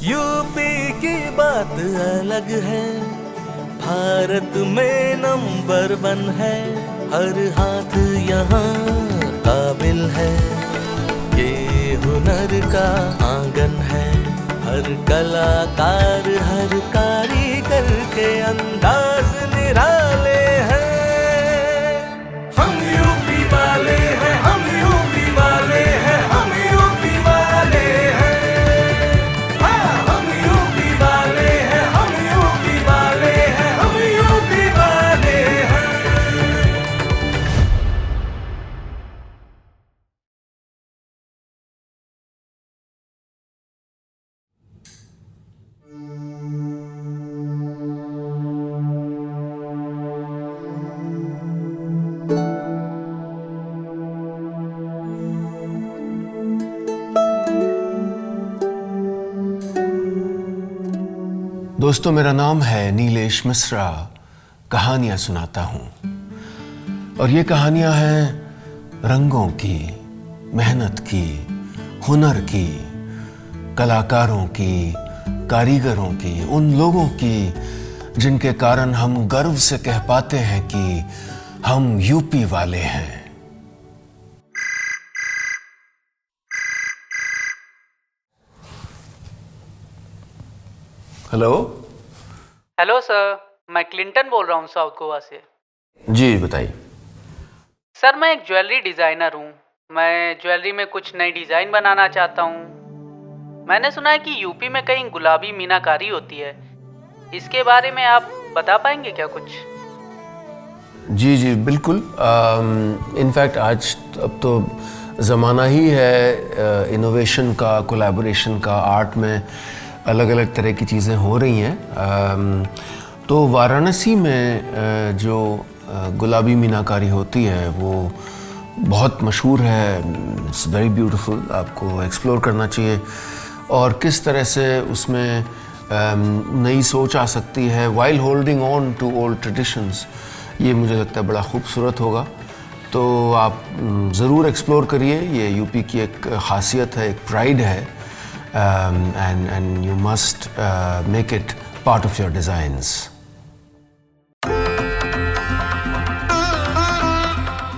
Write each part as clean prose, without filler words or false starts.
UP की बात अलग है, भारत में नंबर 1 है। हर हाथ यहाँ काबिल है, ये हुनर का आंगन है। हर कलाकार हर कारीगर के अंदाज निराले हैं। हम यूपी वाले हैं, हम यूपी वाले हैं, हम यूपी वाले हैं। हाँ, हम यूपी वाले हैं, हम यूपी वाले हैं, हम यूपी वाले हैं। दोस्तों, मेरा नाम है नीलेश मिश्रा। कहानियां सुनाता हूं और ये कहानियां हैं रंगों की, मेहनत की, हुनर की, कलाकारों की, कारीगरों की, उन लोगों की जिनके कारण हम गर्व से कह पाते हैं कि हम यूपी वाले हैं। हेलो। हेलो सर, मैं क्लिंटन बोल रहा हूँ साउथ गोवा से। जी बताइए। सर, मैं एक ज्वेलरी डिज़ाइनर हूँ। मैं ज्वेलरी में कुछ नई डिज़ाइन बनाना चाहता हूँ। मैंने सुना है कि यूपी में कहीं गुलाबी मीनाकारी होती है। इसके बारे में आप बता पाएंगे क्या कुछ? जी जी बिल्कुल। इनफैक्ट आज अब तो ज़माना ही है इनोवेशन का, कोलैबोरेशन का। आर्ट में अलग अलग तरह की चीज़ें हो रही हैं। तो वाराणसी में जो गुलाबी मीनाकारी होती है वो बहुत मशहूर है। इट्स वेरी ब्यूटीफुल, आपको एक्सप्लोर करना चाहिए। और किस तरह से उसमें नई सोच आ सकती है while holding on to old traditions, ये मुझे लगता है बड़ा खूबसूरत होगा। तो आप ज़रूर एक्सप्लोर करिए। ये यूपी की एक खासियत है, एक प्राइड है। and you must make it part of your designs.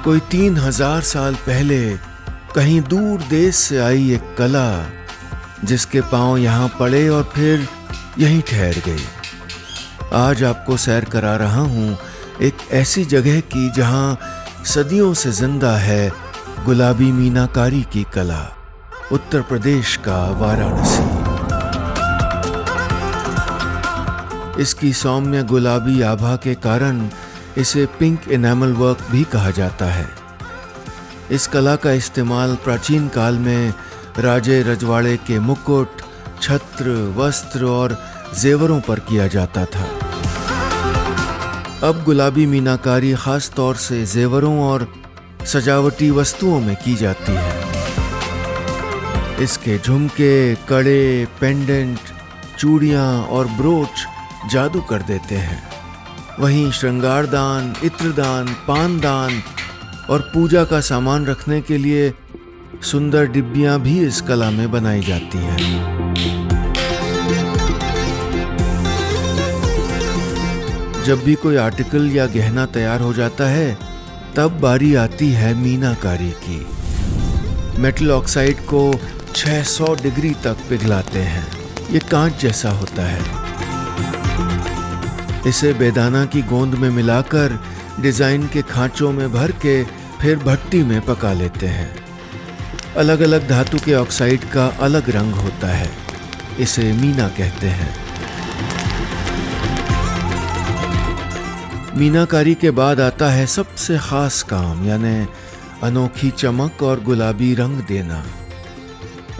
कोई 3000 साल पहले कहीं दूर देश से आई एक कला, जिसके पांव यहाँ पड़े और फिर यहीं ठहर गई। आज आपको सैर करा रहा हूँ एक ऐसी जगह की जहाँ सदियों से जिंदा है गुलाबी मीनाकारी की कला। उत्तर प्रदेश का वाराणसी। इसकी सौम्य गुलाबी आभा के कारण इसे पिंक एनामल वर्क भी कहा जाता है। इस कला का इस्तेमाल प्राचीन काल में राजे रजवाड़े के मुकुट, छत्र, वस्त्र और जेवरों पर किया जाता था। अब गुलाबी मीनाकारी खास तौर से जेवरों और सजावटी वस्तुओं में की जाती है। इसके झुमके, कड़े, पेंडेंट, चूड़ियाँ और ब्रोच जादू कर देते हैं। वहीं श्रृंगारदान, इत्रदान, पानदान और पूजा का सामान रखने के लिए सुंदर डिब्बियाँ भी इस कला में बनाई जाती हैं। जब भी कोई आर्टिकल या गहना तैयार हो जाता है, तब बारी आती है मीनाकारी की। मेटल ऑक्साइड को 600 डिग्री तक पिघलाते हैं। ये कांच जैसा होता है। इसे बेदाना की गोंद में मिलाकर डिजाइन के खांचों में भर के फिर भट्टी में पका लेते हैं। अलग अलग धातु के ऑक्साइड का अलग रंग होता है। इसे मीना कहते हैं। मीनाकारी के बाद आता है सबसे खास काम, यानी अनोखी चमक और गुलाबी रंग देना।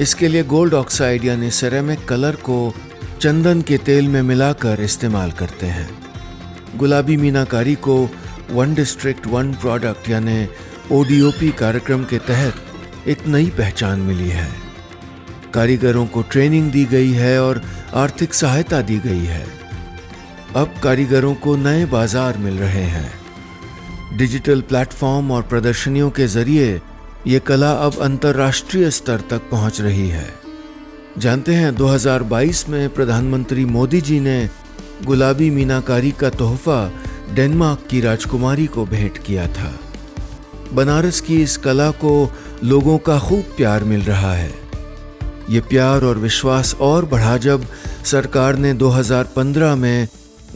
इसके लिए गोल्ड ऑक्साइड यानी सेरेमिक कलर को चंदन के तेल में मिलाकर इस्तेमाल करते हैं। गुलाबी मीनाकारी को वन डिस्ट्रिक्ट वन प्रोडक्ट यानी ODOP कार्यक्रम के तहत एक नई पहचान मिली है। कारीगरों को ट्रेनिंग दी गई है और आर्थिक सहायता दी गई है। अब कारीगरों को नए बाजार मिल रहे हैं। डिजिटल प्लेटफॉर्म और प्रदर्शनियों के जरिए ये कला अब अंतर्राष्ट्रीय स्तर तक पहुंच रही है। जानते हैं 2022 में प्रधानमंत्री मोदी जी ने गुलाबी मीनाकारी का तोहफा डेनमार्क की राजकुमारी को भेंट किया था। बनारस की इस कला को लोगों का खूब प्यार मिल रहा है। ये प्यार और विश्वास और बढ़ा जब सरकार ने 2015 में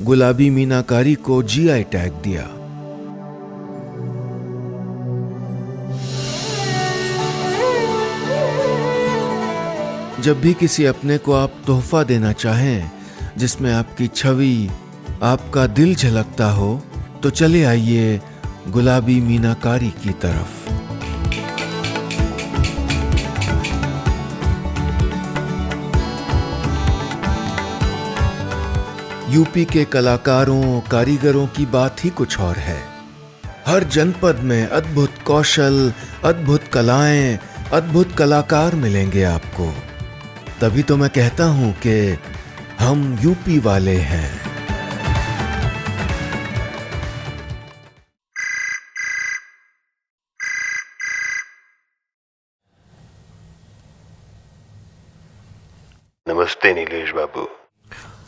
गुलाबी मीनाकारी को जीआई टैग दिया। जब भी किसी अपने को आप तोहफा देना चाहें जिसमें आपकी छवि, आपका दिल झलकता हो, तो चले आइए गुलाबी मीनाकारी की तरफ। यूपी के कलाकारों, कारीगरों की बात ही कुछ और है। हर जनपद में अद्भुत कौशल, अद्भुत कलाएं, अद्भुत कलाकार मिलेंगे आपको। तभी तो मैं कहता हूं कि हम यूपी वाले हैं। नमस्ते नीलेश बाबू।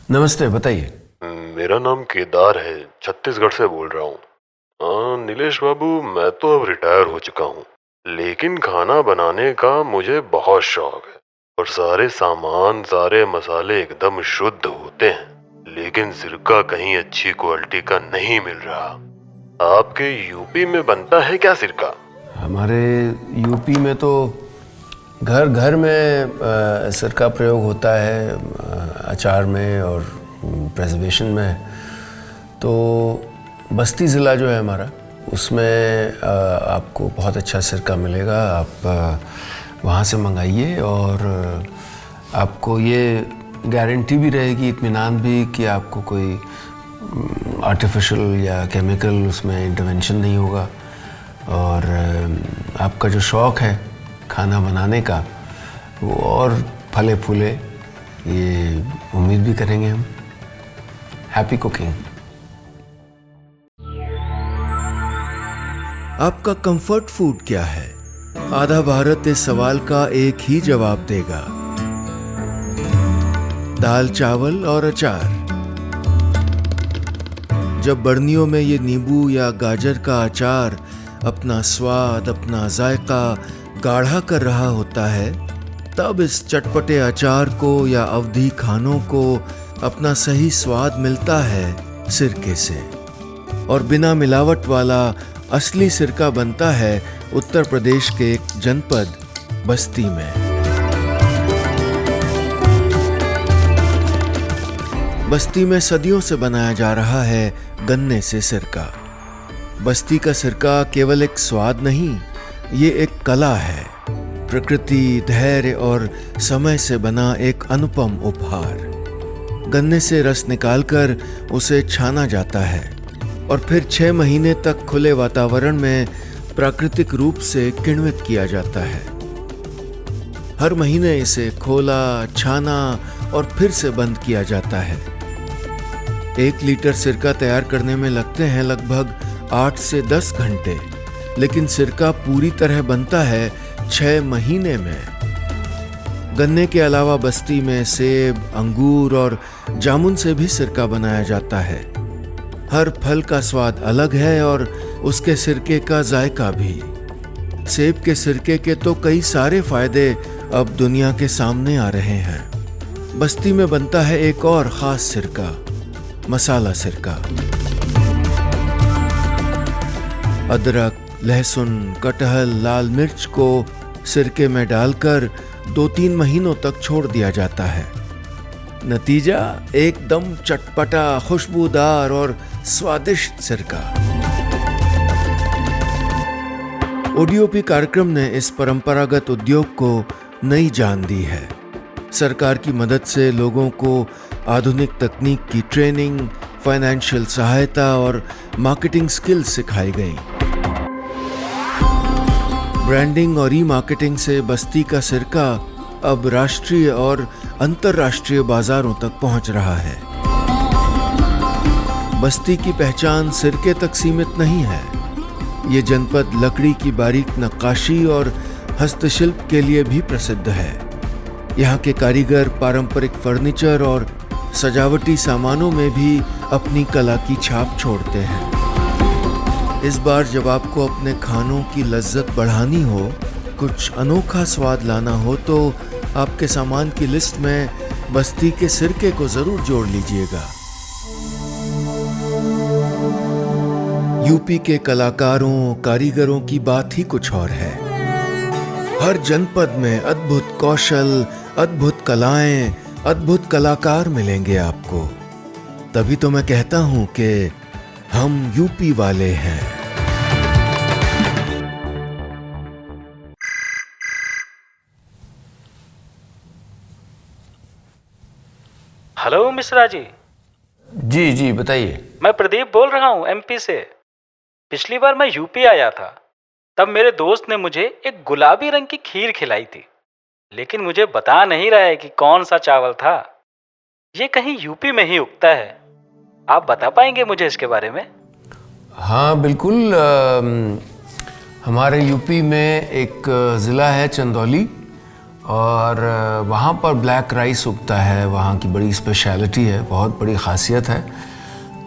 नमस्ते, बताइए। मेरा नाम केदार है, छत्तीसगढ़ से बोल रहा हूँ। नीलेश बाबू, मैं तो अब रिटायर हो चुका हूँ, लेकिन खाना बनाने का मुझे बहुत शौक है और सारे सामान, सारे मसाले एकदम शुद्ध होते हैं, लेकिन सिरका कहीं अच्छी क्वालिटी का नहीं मिल रहा। आपके यूपी में बनता है क्या सिरका? हमारे यूपी में तो घर घर में सिरका प्रयोग होता है, अचार में और प्रेजर्वेशन में। तो बस्ती ज़िला जो है हमारा, उसमें आपको बहुत अच्छा सिरका मिलेगा। आप वहाँ से मंगाइए और आपको ये गारंटी भी रहेगी, इत्मीनान भी, कि आपको कोई आर्टिफिशियल या केमिकल उसमें इंटरवेंशन नहीं होगा। और आपका जो शौक़ है खाना बनाने का, वो और फले फूले, ये उम्मीद भी करेंगे हम। Happy cooking. आपका कंफर्ट फूड क्या है? आधा भारत इस सवाल का एक ही जवाब देगा, दाल चावल और अचार। जब बर्नियों में ये नींबू या गाजर का अचार अपना स्वाद, अपना जायका गाढ़ा कर रहा होता है, तब इस चटपटे अचार को या अवधी खानों को अपना सही स्वाद मिलता है सिरके से। और बिना मिलावट वाला असली सिरका बनता है उत्तर प्रदेश के एक जनपद बस्ती में। बस्ती में सदियों से बनाया जा रहा है गन्ने से सिरका। बस्ती का सिरका केवल एक स्वाद नहीं, ये एक कला है, प्रकृति, धैर्य और समय से बना एक अनुपम उपहार। गन्ने से रस निकालकर उसे छाना जाता है और फिर 6 महीने तक खुले वातावरण में प्राकृतिक रूप से किण्वित किया जाता है। हर महीने इसे खोला, छाना और फिर से बंद किया जाता है। 1 लीटर सिरका तैयार करने में लगते हैं लगभग 8 से 10 घंटे, लेकिन सिरका पूरी तरह बनता है 6 महीने में। गन्ने के अलावा बस्ती में सेब, अंगूर और जामुन से भी सिरका बनाया जाता है। हर फल का स्वाद अलग है और उसके सिरके का जायका भी। सेब के सिरके के तो कई सारे फायदे अब दुनिया के सामने आ रहे हैं। बस्ती में बनता है एक और खास सिरका, मसाला सिरका। अदरक, लहसुन, कटहल, लाल मिर्च को सिरके में डालकर 2-3 महीनों तक छोड़ दिया जाता है। नतीजा एकदम चटपटा, खुशबूदार और स्वादिष्ट सिरका। ओडीओपी कार्यक्रम ने इस परंपरागत उद्योग को नई जान दी है। सरकार की मदद से लोगों को आधुनिक तकनीक की ट्रेनिंग, फाइनेंशियल सहायता और मार्केटिंग स्किल्स सिखाई गई। ब्रांडिंग और ई-मार्केटिंग से बस्ती का सिरका अब राष्ट्रीय और अंतर्राष्ट्रीय बाजारों तक पहुंच रहा है। बस्ती की पहचान सिरके तक सीमित नहीं है। ये जनपद लकड़ी की बारीक नक्काशी और हस्तशिल्प के लिए भी प्रसिद्ध है। यहाँ के कारीगर पारंपरिक फर्नीचर और सजावटी सामानों में भी अपनी कला की छाप छोड़ते हैं। इस बार जब आपको अपने खानों की लज्जत बढ़ानी हो, कुछ अनोखा स्वाद लाना हो, तो आपके सामान की लिस्ट में बस्ती के सिरके को जरूर जोड़ लीजिएगा। यूपी के कलाकारों कारीगरों की बात ही कुछ और है। हर जनपद में अद्भुत कौशल, अद्भुत कलाएं, अद्भुत कलाकार मिलेंगे आपको। तभी तो मैं कहता हूं कि हम यूपी वाले हैं। हेलो मिश्रा जी। जी जी बताइए। मैं प्रदीप बोल रहा हूँ एमपी से। पिछली बार मैं यूपी आया था, तब मेरे दोस्त ने मुझे एक गुलाबी रंग की खीर खिलाई थी, लेकिन मुझे बता नहीं रहा है कि कौन सा चावल था। ये कहीं यूपी में ही उगता है, आप बता पाएंगे मुझे इसके बारे में? हाँ बिल्कुल। हमारे यूपी में एक ज़िला है चंदौली, और वहाँ पर ब्लैक राइस उगता है। वहाँ की बड़ी स्पेशलिटी है, बहुत बड़ी ख़ासियत है।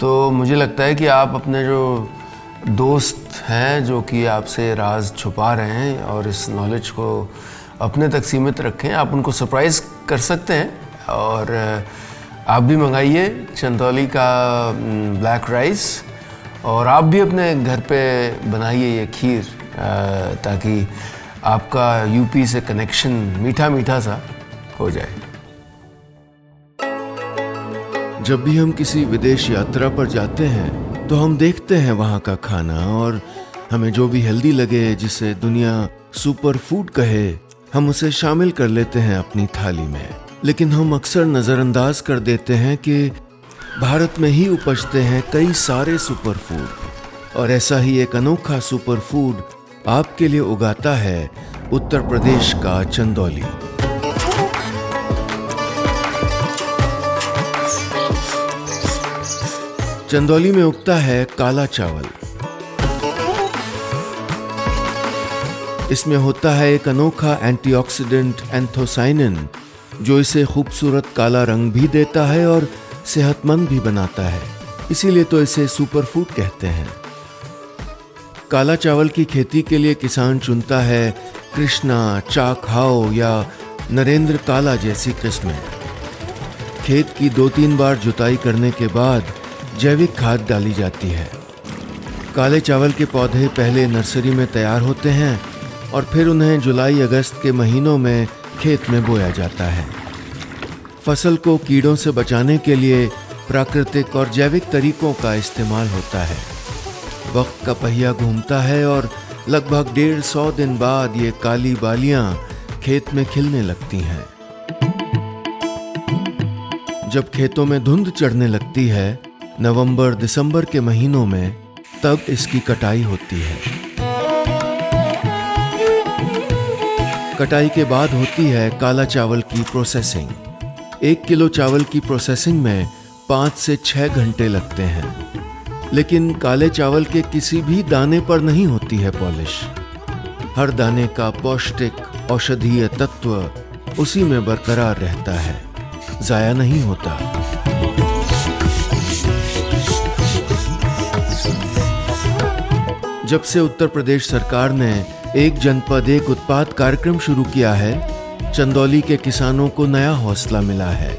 तो मुझे लगता है कि आप अपने जो दोस्त हैं जो कि आपसे राज छुपा रहे हैं और इस नॉलेज को अपने तक सीमित रखें, आप उनको सरप्राइज़ कर सकते हैं। और आप भी मंगाइए चंदौली का ब्लैक राइस, और आप भी अपने घर पे बनाइए ये खीर, ताकि आपका यूपी से कनेक्शन मीठा मीठा सा हो जाए। जब भी हम किसी विदेश यात्रा पर जाते हैं तो हम देखते हैं वहाँ का खाना, और हमें जो भी हेल्दी लगे, जिसे दुनिया सुपर फूड कहे, हम उसे शामिल कर लेते हैं अपनी थाली में। लेकिन हम अक्सर नज़रअंदाज कर देते हैं कि भारत में ही उपजते हैं कई सारे सुपर फूड, और ऐसा ही एक अनोखा सुपर फूड आपके लिए उगाता है उत्तर प्रदेश का चंदौली। चंदौली में उगता है काला चावल। इसमें होता है एक अनोखा एंटीऑक्सीडेंट एंथोसाइनिन, जो इसे खूबसूरत काला रंग भी देता है और सेहतमंद भी बनाता है। इसीलिए तो इसे सुपर फूड कहते हैं। काला चावल की खेती के लिए किसान चुनता है कृष्णा, चाकहाओ या नरेंद्र काला जैसी किस्में। खेत की 2-3 बार जुताई करने के बाद जैविक खाद डाली जाती है। काले चावल के पौधे पहले नर्सरी में तैयार होते हैं और फिर उन्हें जुलाई अगस्त के महीनों में खेत में बोया जाता है। फसल को कीड़ों से बचाने के लिए प्राकृतिक और जैविक तरीकों का इस्तेमाल होता है। वक्त का पहिया घूमता है और लगभग 150 दिन बाद ये काली बालियां खेत में खिलने लगती हैं। जब खेतों में धुंध चढ़ने लगती है, नवंबर दिसंबर के महीनों में, तब इसकी कटाई होती है। कटाई के बाद होती है काला चावल की प्रोसेसिंग। 1 किलो चावल की प्रोसेसिंग में 5 से 6 घंटे लगते हैं। लेकिन काले चावल के किसी भी दाने पर नहीं होती है पॉलिश। हर दाने का पौष्टिक औषधीय तत्व उसी में बरकरार रहता है, जाया नहीं होता। जब से उत्तर प्रदेश सरकार ने एक जनपद एक उत्पाद कार्यक्रम शुरू किया है, चंदौली के किसानों को नया हौसला मिला है।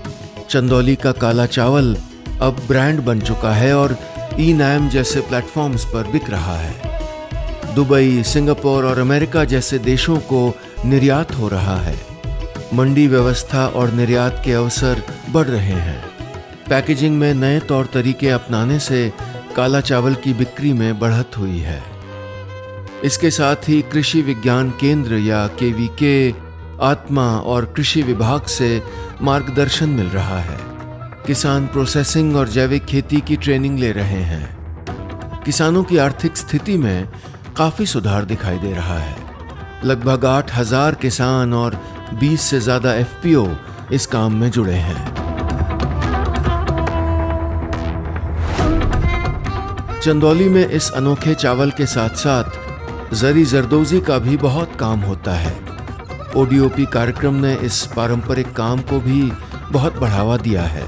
चंदौली का काला चावल अब ब्रांड बन चुका है और ई-नाम जैसे प्लेटफॉर्म्स पर बिक रहा है। दुबई, सिंगापुर और अमेरिका जैसे देशों को निर्यात हो रहा है। मंडी व्यवस्था और निर्यात के अवसर बढ़ रहे हैं। पैकेजिंग में नए तौर तरीके अपनाने से काला चावल की बिक्री में बढ़त हुई है। इसके साथ ही कृषि विज्ञान केंद्र या केवीके, आत्मा और कृषि विभाग से मार्गदर्शन मिल रहा है। किसान प्रोसेसिंग और जैविक खेती की ट्रेनिंग ले रहे हैं। किसानों की आर्थिक स्थिति में काफी सुधार दिखाई दे रहा है। लगभग 8,000 किसान और 20 से ज्यादा एफपीओ इस काम में जुड़े हैं। चंदौली में इस अनोखे चावल के साथ साथ जरी जरदोजी का भी बहुत काम होता है। ओडीओपी कार्यक्रम ने इस पारंपरिक काम को भी बहुत बढ़ावा दिया है।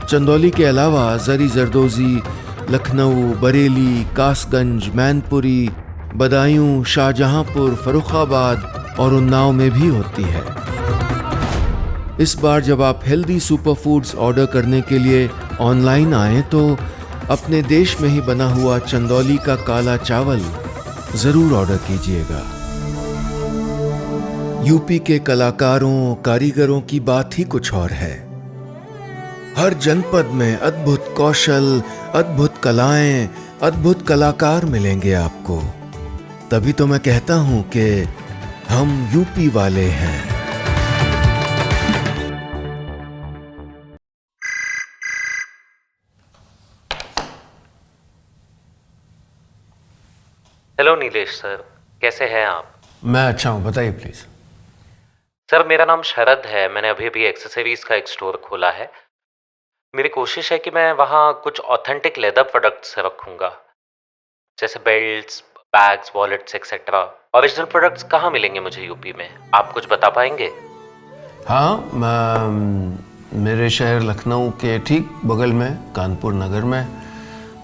चंदौली के अलावा जरी जरदोजी लखनऊ, बरेली, कासगंज, मैनपुरी, बदायूं, शाहजहांपुर, फर्रुखाबाद और उन्नाव में भी होती है। इस बार जब आप हेल्दी सुपर फूड्स ऑर्डर करने के लिए ऑनलाइन आएं तो अपने देश में ही बना हुआ चंदौली का काला चावल जरूर ऑर्डर कीजिएगा। यूपी के कलाकारों, कारीगरों की बात ही कुछ और है। हर जनपद में अद्भुत कौशल, अद्भुत कलाएं, अद्भुत कलाकार मिलेंगे आपको। तभी तो मैं कहता हूं कि हम यूपी वाले हैं। हेलो नीलेश सर, कैसे हैं आप? मैं अच्छा हूं, बताइए प्लीज। सर मेरा नाम शरद है, मैंने अभी अभी एक्सेसरीज का एक स्टोर खोला है। मेरी कोशिश है कि मैं वहाँ कुछ ऑथेंटिक लेदर प्रोडक्ट्स रखूँगा, जैसे belts, bags, wallets etcetera. Original products कहाँ मिलेंगे मुझे यूपी में, आप कुछ बता पाएंगे? हाँ, मेरे शहर लखनऊ के ठीक बगल में कानपुर नगर में,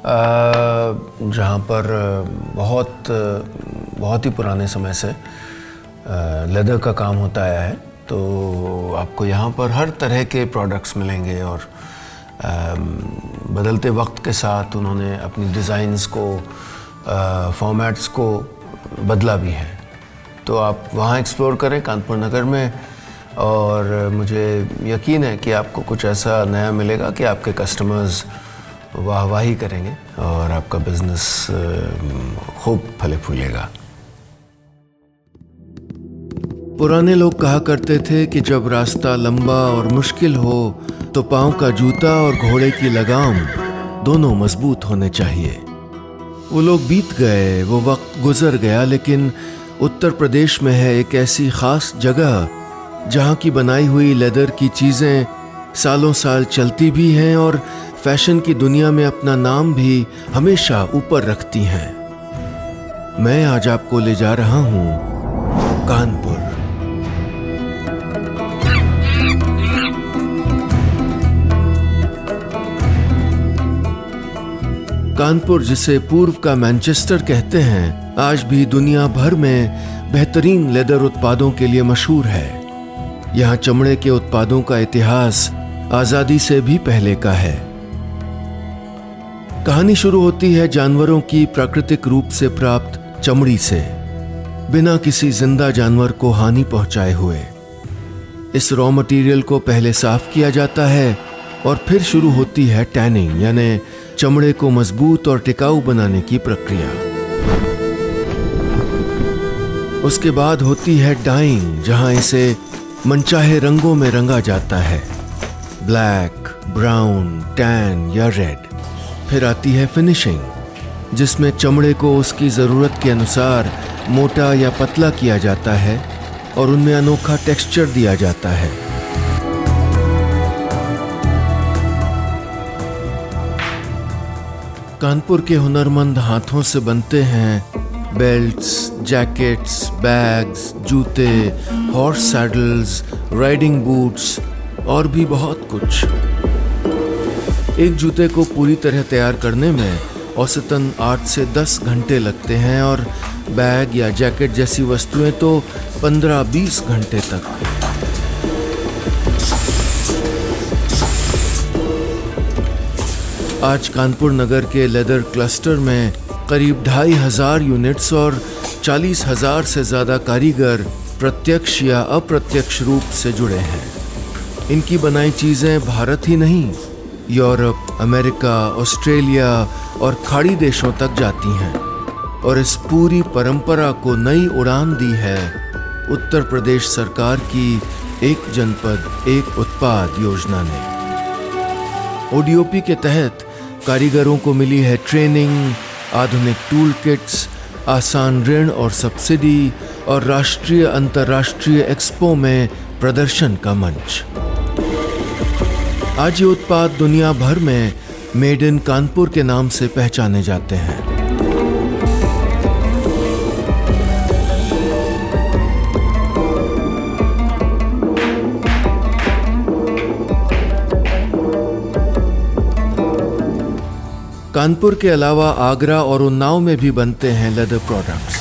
जहाँ पर बहुत ही पुराने समय से लेदर का काम होता आया है, तो आपको यहाँ पर हर तरह के प्रोडक्ट्स मिलेंगे। और बदलते वक्त के साथ उन्होंने अपनी डिज़ाइंस को, फॉर्मेट्स को बदला भी है। तो आप वहाँ एक्सप्लोर करें कानपुर नगर में, और मुझे यकीन है कि आपको कुछ ऐसा नया मिलेगा कि आपके कस्टमर्स वाहवाही करेंगे और आपका बिजनेस खूब फले फूलेगा। पुराने लोग कहा करते थे कि जब रास्ता लंबा और मुश्किल हो तो पाँव का जूता और घोड़े की लगाम दोनों मजबूत होने चाहिए। वो लोग बीत गए, वो वक्त गुजर गया, लेकिन उत्तर प्रदेश में है एक ऐसी खास जगह जहाँ की बनाई हुई लेदर की चीज़ें सालों साल चलती भी हैं और फैशन की दुनिया में अपना नाम भी हमेशा ऊपर रखती हैं। मैं आज आपको ले जा रहा हूँ कानपुर। कानपुर, जिसे पूर्व का मैनचेस्टर कहते हैं, आज भी दुनिया भर में बेहतरीन लेदर उत्पादों के लिए मशहूर है। यहाँ चमड़े के उत्पादों का इतिहास आजादी से भी पहले का है। कहानी शुरू होती है जानवरों की प्राकृतिक रूप से प्राप्त चमड़ी से, बिना किसी जिंदा जानवर को हानि पहुंचाए हुए। इस रॉ मटेरियल को पहले साफ किया जाता है और फिर शुरू होती है टैनिंग, यानी चमड़े को मजबूत और टिकाऊ बनाने की प्रक्रिया। उसके बाद होती है डाइंग, जहां इसे मनचाहे रंगों में रंगा जाता है, ब्लैक, ब्राउन, टैन या रेड। फिर आती है फिनिशिंग, जिसमें चमड़े को उसकी ज़रूरत के अनुसार मोटा या पतला किया जाता है और उनमें अनोखा टेक्सचर दिया जाता है। कानपुर के हुनरमंद हाथों से बनते हैं बेल्ट्स, जैकेट्स, बैग्स, जूते, हॉर्स सैडल्स, राइडिंग बूट्स और भी बहुत कुछ। एक जूते को पूरी तरह तैयार करने में औसतन 8 से 10 घंटे लगते हैं और बैग या जैकेट जैसी वस्तुएं तो 15-20 घंटे तक। आज कानपुर नगर के लेदर क्लस्टर में करीब 2500 यूनिट्स और 40,000 से ज़्यादा कारीगर प्रत्यक्ष या अप्रत्यक्ष रूप से जुड़े हैं। इनकी बनाई चीज़ें भारत ही नहीं, यूरोप, अमेरिका, ऑस्ट्रेलिया और खाड़ी देशों तक जाती हैं और इस पूरी परंपरा को नई उड़ान दी है उत्तर प्रदेश सरकार की एक जनपद एक उत्पाद योजना ने। ओडीओपी के तहत कारीगरों को मिली है ट्रेनिंग, आधुनिक टूल किट्स, आसान ऋण और सब्सिडी और राष्ट्रीय अंतर्राष्ट्रीय एक्सपो में प्रदर्शन का मंच। आज ये उत्पाद दुनिया भर में मेड इन कानपुर के नाम से पहचाने जाते हैं। कानपुर के अलावा आगरा और उन्नाव में भी बनते हैं लेदर प्रोडक्ट्स।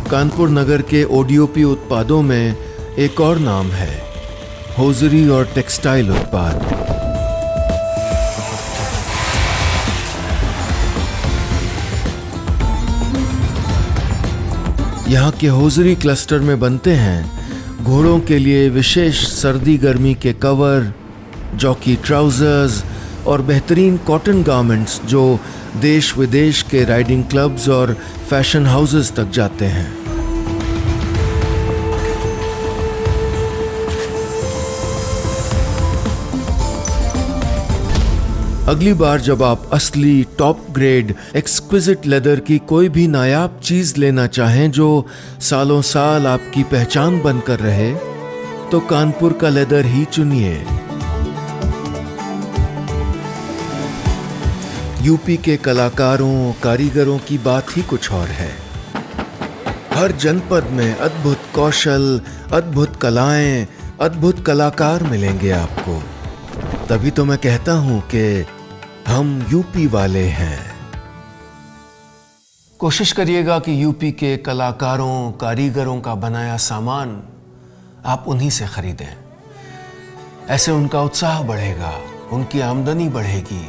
कानपुर नगर के ओडीओपी उत्पादों में एक और नाम है, होजरी और टेक्सटाइल उत्पाद। यहाँ के होजरी क्लस्टर में बनते हैं घोड़ों के लिए विशेष सर्दी गर्मी के कवर, जॉकी ट्राउजर्स और बेहतरीन कॉटन गारमेंट्स जो देश विदेश के राइडिंग क्लब्स और फैशन हाउसेस तक जाते हैं। अगली बार जब आप असली टॉप ग्रेड एक्सक्विजिट लेदर की कोई भी नायाब चीज लेना चाहें जो सालों साल आपकी पहचान बनकर रहे, तो कानपुर का लेदर ही चुनिए। यूपी के कलाकारों कारीगरों की बात ही कुछ और है। हर जनपद में अद्भुत कौशल, अद्भुत कलाएं, अद्भुत कलाकार मिलेंगे आपको। तभी तो मैं कहता हूं कि हम यूपी वाले हैं। कोशिश करिएगा कि यूपी के कलाकारों कारीगरों का बनाया सामान आप उन्हीं से खरीदें। ऐसे उनका उत्साह बढ़ेगा, उनकी आमदनी बढ़ेगी,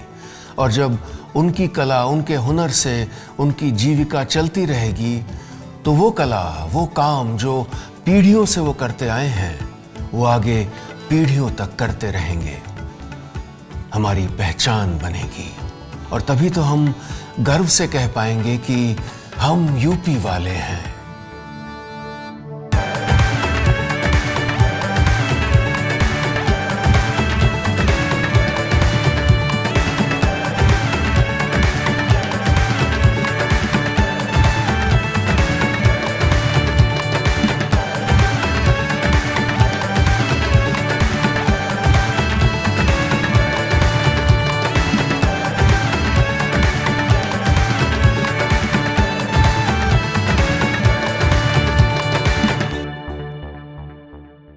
और जब उनकी कला उनके हुनर से उनकी जीविका चलती रहेगी तो वो कला वो काम जो पीढ़ियों से वो करते आए हैं वो आगे पीढ़ियों तक करते रहेंगे। हमारी पहचान बनेगी और तभी तो हम गर्व से कह पाएंगे कि हम यूपी वाले हैं।